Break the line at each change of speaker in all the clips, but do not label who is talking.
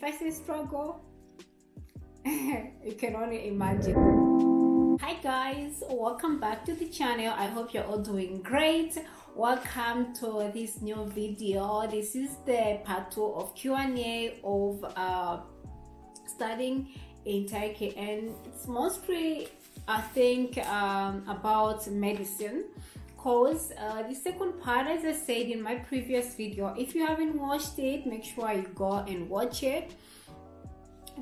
If I say struggle, you can only imagine. Hi guys, welcome back to the channel. I hope you're all doing great. Welcome to this new video. This is the part 2 of Q&A of studying in Turkey, and it's mostly I think about medicine, because the second part, as I said in my previous video, if you haven't watched it, make sure you go and watch it.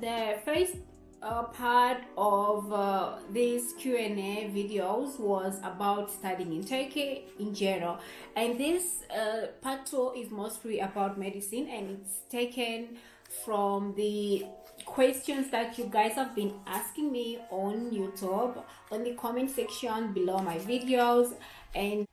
The first part of these Q&A videos was about studying in Turkey in general, and this part 2 is mostly about medicine, and it's taken from the questions that you guys have been asking me on YouTube, on the comment section below my videos, and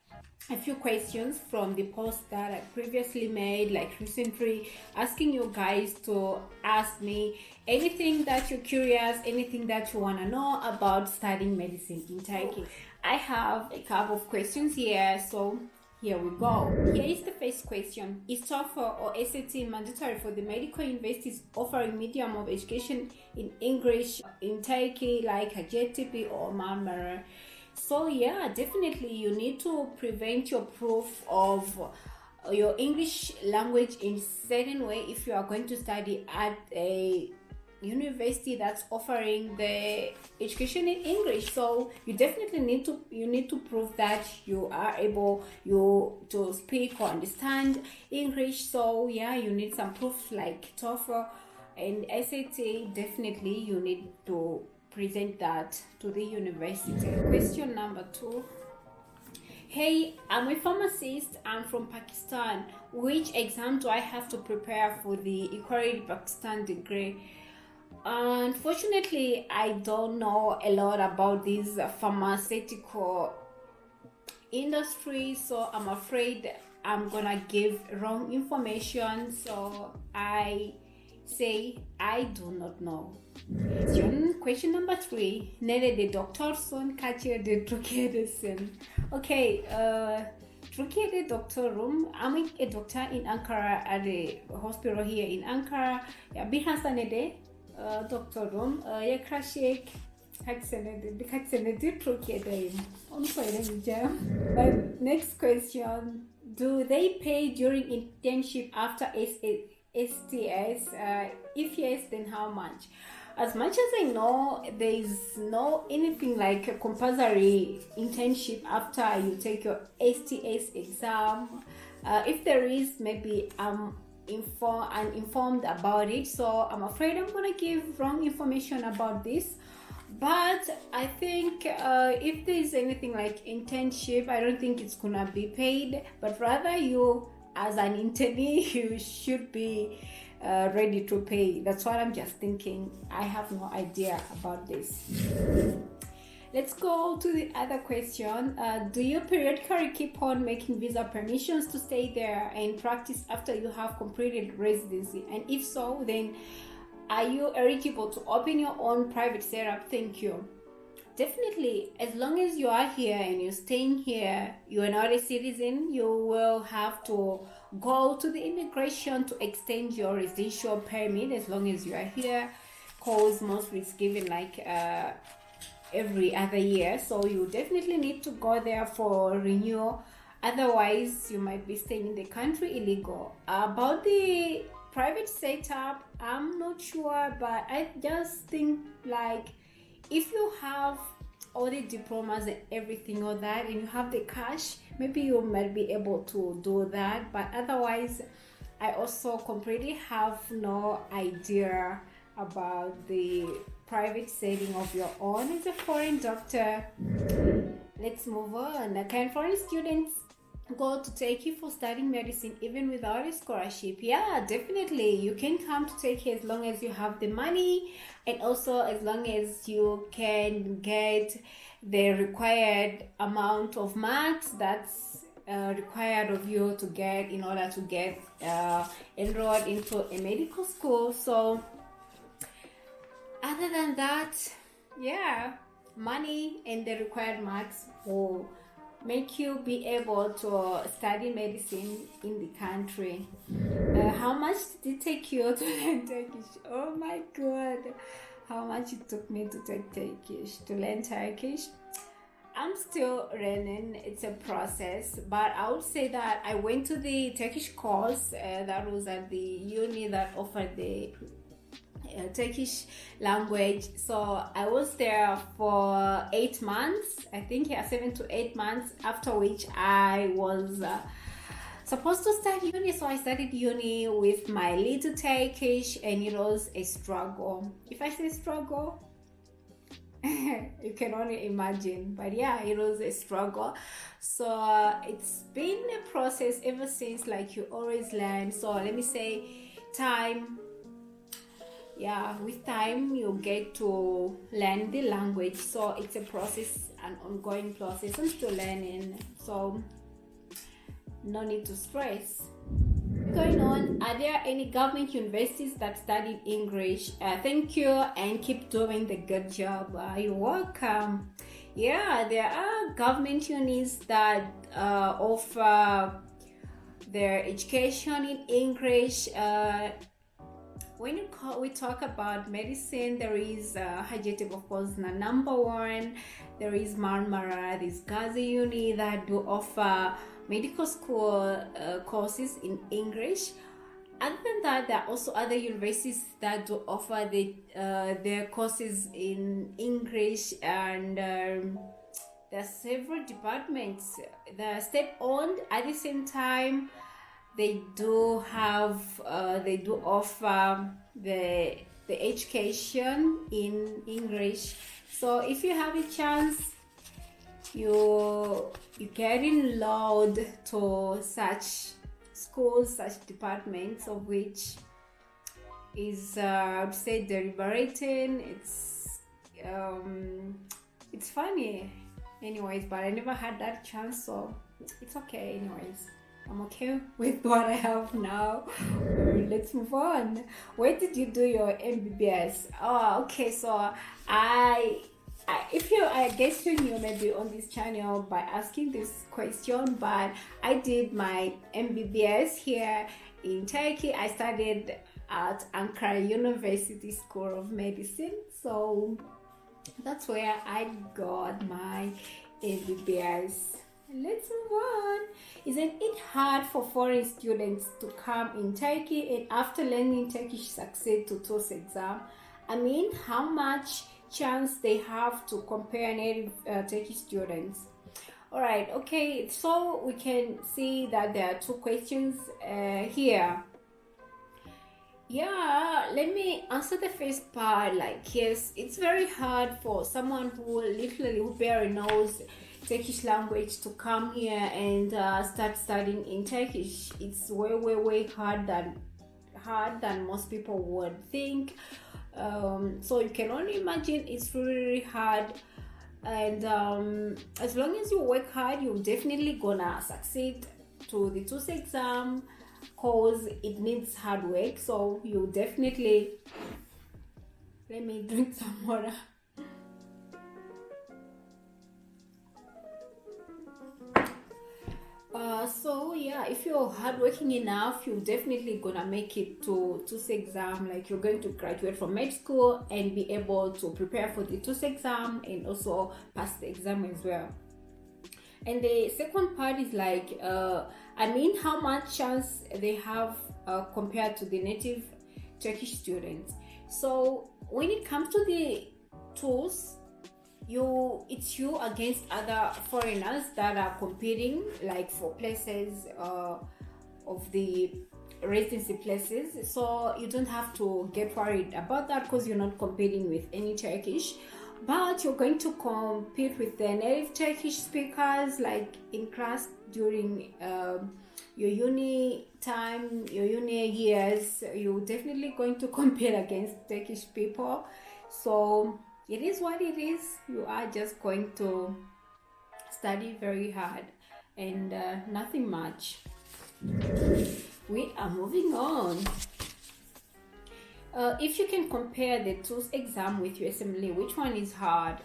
a few questions from the post that I previously made, like recently, asking you guys to ask me anything that you're curious, anything that you want to know about studying medicine in Turkey. I have a couple of questions here, so here we go. Here is the first question. Is TOEFL or SAT mandatory for the medical universities offering medium of education in English in Turkey, like Hacettepe or Marmara? So yeah, definitely you need to prevent your proof of your English language in certain way if you are going to study at a university that's offering the education in English. So you definitely need to prove that you are able to speak or understand English. So yeah, you need some proof like TOEFL and SAT. Definitely you need to present that to the university. Question number 2. Hey, I'm a pharmacist. I'm from Pakistan. Which exam do I have to prepare for the Equality Pakistan degree? Unfortunately, I don't know a lot about this pharmaceutical industry, so I'm afraid I'm gonna give wrong information. So I say I do not know. Question number 3. Nerede doktorsun? Kaç yıldır Türkiye'desin? Okay, Türkiye'de doktorum. I'm a doctor in Ankara at the hospital here in Ankara. Bir hastanede doktorum. Yaklaşık birkaç senedir Türkiye'deyim. Onu söylemeyeceğim. Next question. Do they pay during internship after STS? If yes, then how much? As much as I know, there is no anything like a compulsory internship after you take your STS exam. If there is, maybe I'm uninformed about it, so I'm afraid I'm gonna give wrong information about this. But I think if there is anything like internship, I don't think it's gonna be paid, but rather you as an internee, you should be ready to pay. That's what I'm just thinking. I have no idea about this. Let's go to the other question. Do you periodically keep on making visa permissions to stay there and practice after you have completed residency? And if so, then are you eligible to open your own private setup? Thank you. Definitely, as long as you are here and you're staying here, you are not a citizen, you will have to go to the immigration to extend your residential permit as long as you are here, because mostly it's given like every other year. So you definitely need to go there for renewal. Otherwise, you might be staying in the country illegal. About the private setup, I'm not sure, but I just think like if you have all the diplomas and everything or that, and you have the cash, maybe you might be able to do that. But otherwise, I also completely have no idea about the private setting of your own as a foreign doctor. Let's move on. Can foreign students go to Turkey for studying medicine even without a scholarship? Yeah, definitely. You can come to Turkey as long as you have the money, and also as long as you can get the required amount of marks that's required of you to get in order to get enrolled into a medical school. So other than that, yeah, money and the required marks will make you be able to study medicine in the country. How much did it take you to learn Turkish? Oh my god, how much it took me to take Turkish, to learn Turkish. I'm still learning, it's a process, but I would say that I went to the Turkish course that was at the uni that offered the Turkish language. So I was there for 8 months, I think, yeah, 7 to 8 months, after which I was supposed to start uni. So I started uni with my little Turkish, and it was a struggle. If I say struggle, you can only imagine, but yeah, it was a struggle. So it's been a process ever since. Like, you always learn. So let me say, time, yeah, with time you get to learn the language. So it's a process, an ongoing process. I'm still learning, so no need to stress. Going on, are there any government universities that study English? Thank you, and keep doing the good job. You're welcome. Yeah, there are government unis that offer their education in English. When we talk about medicine, there is Hacettepe, of course, number one. There is Marmara, there's Gazi Uni that do offer medical school courses in English. Other than that, there are also other universities that do offer their courses in English, and there are several departments that are state-owned. At the same time, they do offer the education in English. So if you have a chance, you get enrolled to such schools, such departments, of which is I would say deliberating. It's funny anyways, but I never had that chance, so it's okay anyways. I'm okay with what I have now. Let's move on. Where did you do your MBBS? Oh, okay. So I guess you knew maybe on this channel by asking this question, but I did my MBBS here in Turkey. I studied at Ankara University School of Medicine. So that's where I got my MBBS. Let's move on. Isn't it hard for foreign students to come in Turkey and after learning Turkish succeed to TOEFL exam? I mean, how much chance they have to compare native Turkish students? All right, okay, so we can see that there are two questions here. Yeah, let me answer the first part. Like, yes, it's very hard for someone who barely knows Turkish language to come here and start studying in Turkish. It's way hard than most people would think. So you can only imagine it's really hard. And as long as you work hard, you're definitely gonna succeed to the TOEFL exam, cause it needs hard work. So you definitely, let me drink some water. So yeah, if you're hardworking enough, you're definitely gonna make it to TOEFL exam. Like, you're going to graduate from med school and be able to prepare for the TOEFL exam and also pass the exam as well. And the second part is like, I mean, how much chance they have compared to the native Turkish students. So when it comes to the TOEFL, it's you against other foreigners that are competing, like for places of the residency places. So you don't have to get worried about that, because you're not competing with any Turkish, but you're going to compete with the native Turkish speakers, like in class during your uni time, your uni years. You're definitely going to compete against Turkish people. So it is what it is. You are just going to study very hard and nothing much. We are moving on. If you can compare the TOEFL exam with USMLE, which one is hard?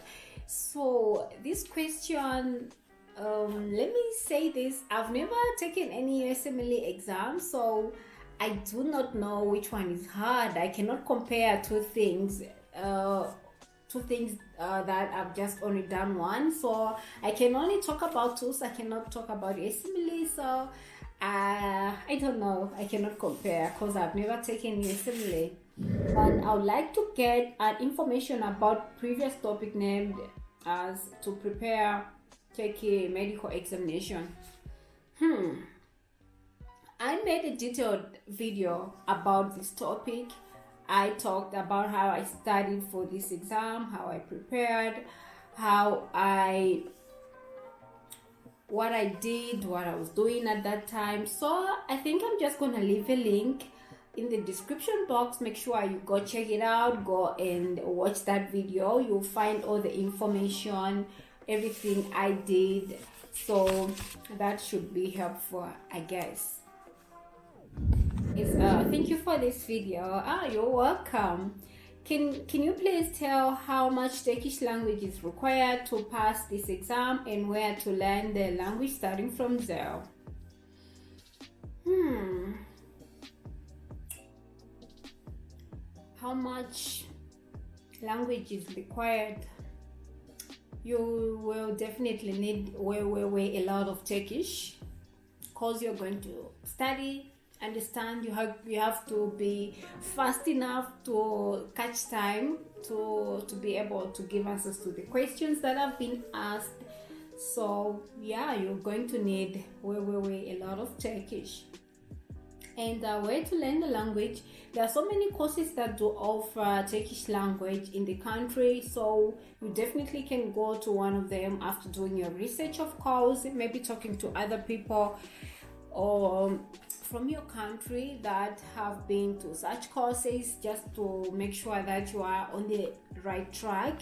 So this question Let me say this. I've never taken any USMLE exam, so I do not know which one is hard. I cannot compare two things that I've just only done one. So I can only talk about two, so I cannot talk about USMLE. So I don't know. I cannot compare because I've never taken USMLE. But I would like to get information about previous topic named as to prepare Turkey medical examination. I made a detailed video about this topic. I talked about how I studied for this exam, how I prepared, what I did, what I was doing at that time. So I think I'm just gonna leave a link in the description box. Make sure you go check it out, go and watch that video. You'll find all the information, everything I did. So that should be helpful, I guess. Thank you for this video. You're welcome. Can you please tell how much Turkish language is required to pass this exam and where to learn the language starting from zero? How much language is required? You will definitely need way a lot of Turkish because you're going to study. Understand, you have to be fast enough to catch time to be able to give answers to the questions that have been asked. So yeah, you're going to need way a lot of Turkish. And where to learn the language, there are so many courses that do offer Turkish language in the country, so you definitely can go to one of them after doing your research, of course, maybe talking to other people or from your country that have been to such courses, just to make sure that you are on the right track,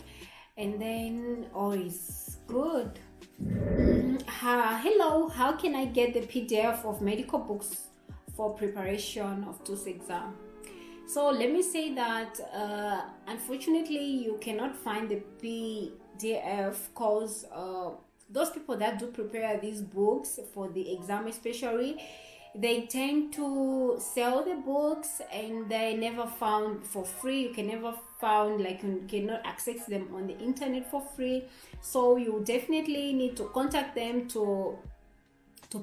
and then all is good. Hello, how can I get the PDF of medical books for preparation of TOEFL exam? So let me say that unfortunately you cannot find the PDF because those people that do prepare these books for the exam especially, they tend to sell the books and they never found for free. You can never found, like, you cannot access them on the internet for free. So you definitely need to contact them to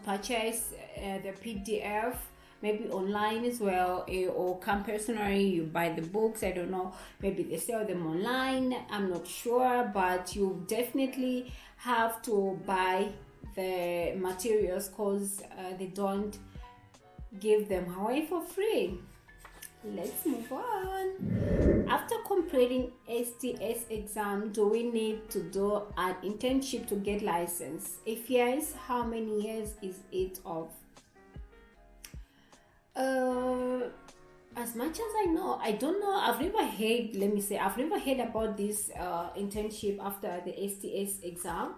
purchase the PDF, maybe online as well, or come personally, you buy the books. I don't know, maybe they sell them online, I'm not sure, but you definitely have to buy the materials because they don't give them away for free. Let's move on. After completing STS exam, do we need to do an internship to get license? If yes, how many years is it of? As much as I know, I don't know. I've never heard about this internship after the STS exam.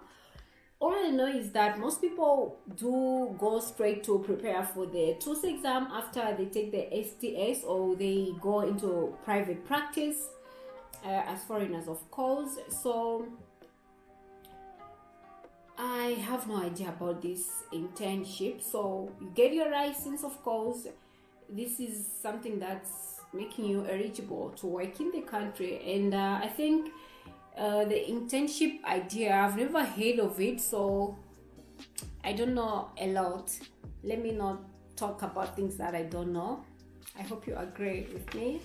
All I know is that most people do go straight to prepare for the TOEFL exam after they take the STS, or they go into private practice as foreigners, of course. So I have no idea about this internship. So you get your license, of course. This is something that's making you eligible to work in the country, and I think the internship idea, I've never heard of it, so I don't know a lot. Let me not talk about things that I don't know. I hope you agree with me.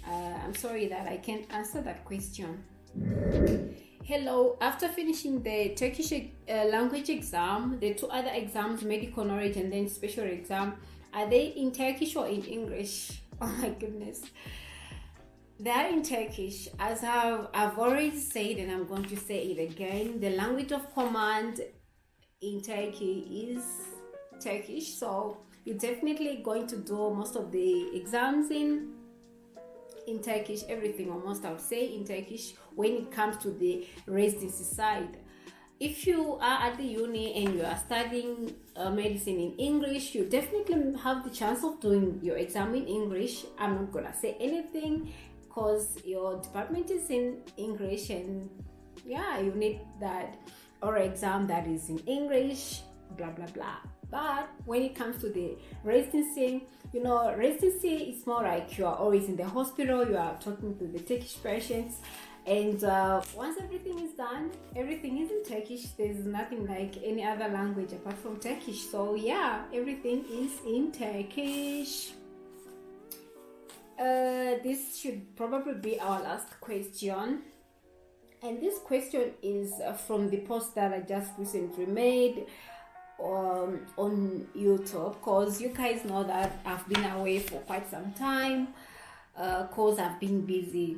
I'm sorry that I can't answer that question. Hello, after finishing the Turkish language exam, the two other exams, medical knowledge and then special exam, are they in Turkish or in English? Oh my goodness. They are in Turkish. As I've already said, and I'm going to say it again, the language of command in Turkey is Turkish. So you're definitely going to do most of the exams in Turkish, everything almost, I would say, in Turkish when it comes to the residency side. If you are at the uni and you are studying medicine in English, you definitely have the chance of doing your exam in English. I'm not gonna say anything because your department is in English, and yeah, you need that. or exam that is in English, blah blah blah. But when it comes to the residency, residency is more like you are always in the hospital, you are talking to the Turkish patients, and once everything is done, everything is in Turkish. There's nothing like any other language apart from Turkish. So yeah, everything is in Turkish. This should probably be our last question. And this question is from the post that I just recently made on YouTube, because you guys know that I've been away for quite some time because I've been busy.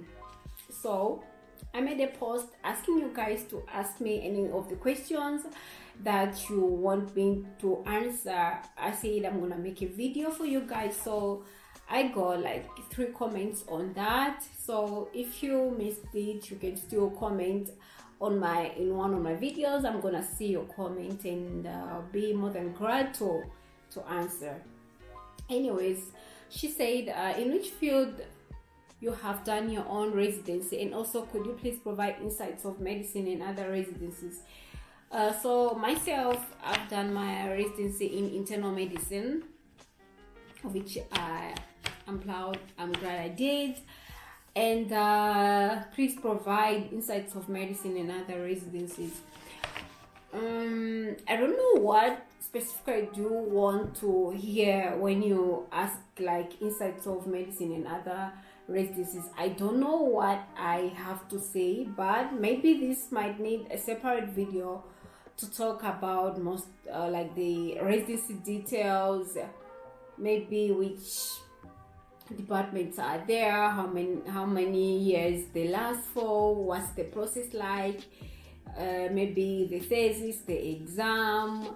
So I made a post asking you guys to ask me any of the questions that you want me to answer. I said I'm gonna make a video for you guys, so I got like 3 comments on that. So if you missed it, you can still comment in one of my videos. I'm gonna see your comment and be more than glad to answer. Anyways, she said, in which field you have done your own residency, and also could you please provide insights of medicine and other residencies? So myself, I've done my residency in internal medicine, which I'm glad I did. And please provide insights of medicine and other residencies. I don't know what specifically do you want to hear when you ask like insights of medicine and other residencies. I don't know what I have to say, but maybe this might need a separate video to talk about most like the residency details, maybe which departments are there, how many years they last for, what's the process like, maybe the thesis, the exam,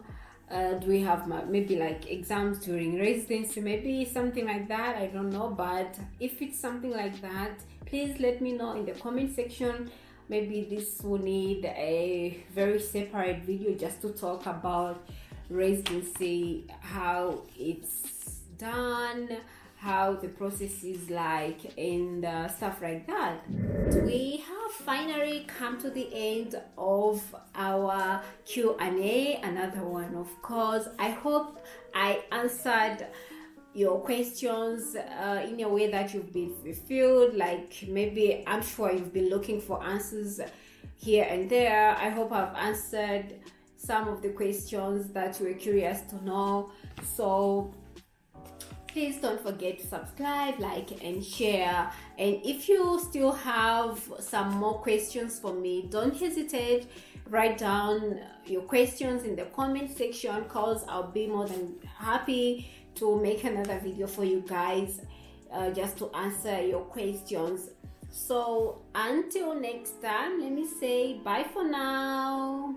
do we have maybe like exams during residency, maybe something like that. I don't know, but if it's something like that, please let me know in the comment section. Maybe this will need a very separate video just to talk about residency, how it's done, how the process is like, and stuff like that. We have finally come to the end of our Q&A, another one of course. I hope I answered your questions in a way that you've been fulfilled. Like maybe I'm sure you've been looking for answers here and there. I hope I've answered some of the questions that you were curious to know. So please don't forget to subscribe, like, and share. And if you still have some more questions for me, don't hesitate. Write down your questions in the comment section, because I'll be more than happy to make another video for you guys just to answer your questions. So until next time, let me say bye for now.